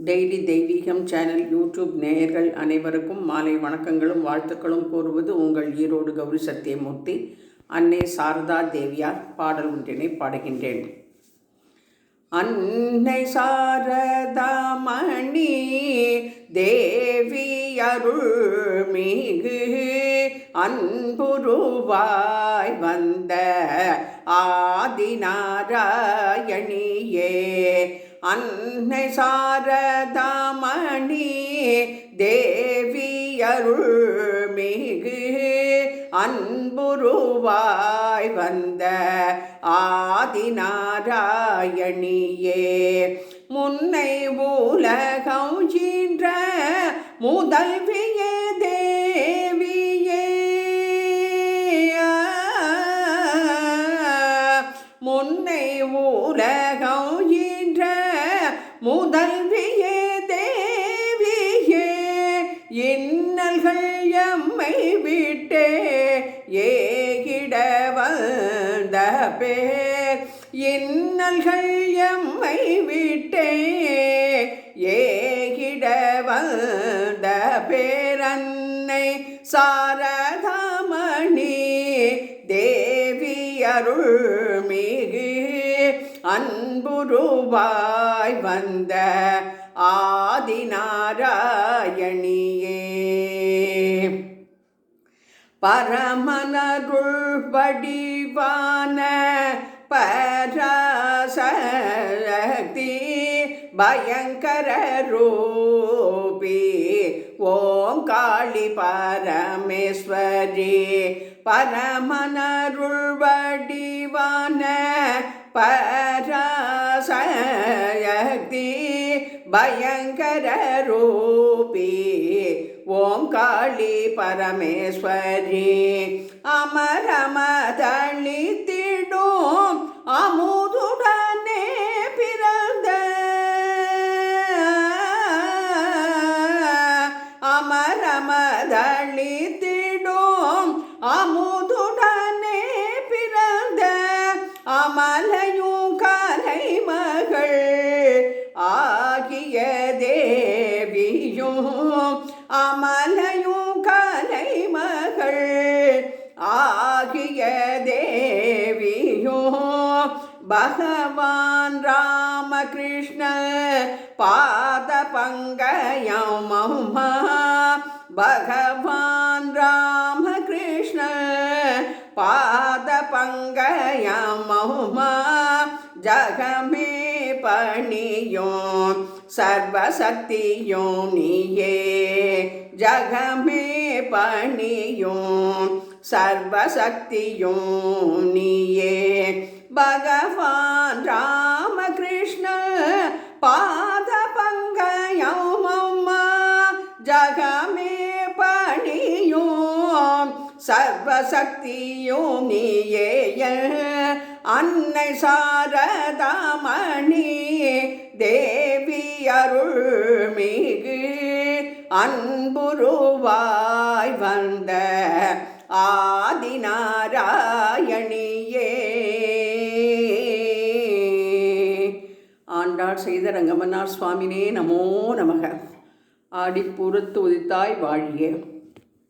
Daily தெய்வீகம் channel YouTube நேயர்கள் அனைவருக்கும் மாலை வணக்கங்களும் வாழ்த்துக்களும் கூறுவது உங்கள் ஈரோடு கௌரி சத்தியமூர்த்தி. அன்னை சாரதா தேவியார் பாடல் ஒன்றினை பாடுகின்றேன். அன்னை சாரதா மணி தேவி அருள்மிகு அன்புருவாய் வந்த ஆதிநாராயணியே, அன்னை சாரதாமணி தேவி அருள்மிகு அன்புருவாய் வந்த ஆதிநாராயணியே, முன்னை உலகம் ஈன்ற முதல்வியே தேவியே, முன்னை உலகம் ஈன்ற முதல்வியே தேவியே, இன்னல்கள் எம்மை விட்டே ஏகிட வந்த பேர், இன்னல்கள் எம்மை விட்டே ஏகிட வந்த பேரன்னை சாரதாமணி தேவி அருள்மிகு அன்புருவாய் வந்த ஆதிநாராயணியே, பரமனருள் வடிவான பராசக்தி பயங்கர ரூபி ஓம் காளி பரமேஸ்வரி, பரமனருள் வடிவான பராசக்தி பயங்கர ரூபி ஓம் காளி பரமேஸ்வரி, அமரமதளித்திடும் அமுதுடனே பிறந்த, அமரமதளித்திடும் அமுதுடனே பிறந்த அமலையும் கலை மகள் ஆகிய தேவியும், அமலையும் கலை மகள் ஆகிய தேவியும், பகவான் ராமகிருஷ்ண பாத பங்கயம் அம்மா, பகவான் ராமகிருஷ்ண பாத பங்கயம் அம்மா, ஜகமே பணியோம் சர்வசக்தியோம் நீயே, ஜகமே பணியோம் சர்வசக்தியோம் நீயே, பகவான் ராமகிருஷ்ண பாத பங்கயம் அம்மா, ஜகமே பணியோம் சர்வசக்தியோம் நீயே, அன்னை சாரதாமணி தேவி அருள்மிகு அன்புருவாய் வந்த ஆதிநாராயணியே. ஆண்டாள் செய்த ரங்கமன்னார் சுவாமினே நமோ நமக. ஆடிப்பூரத்து உதித்தாய் வாழியே.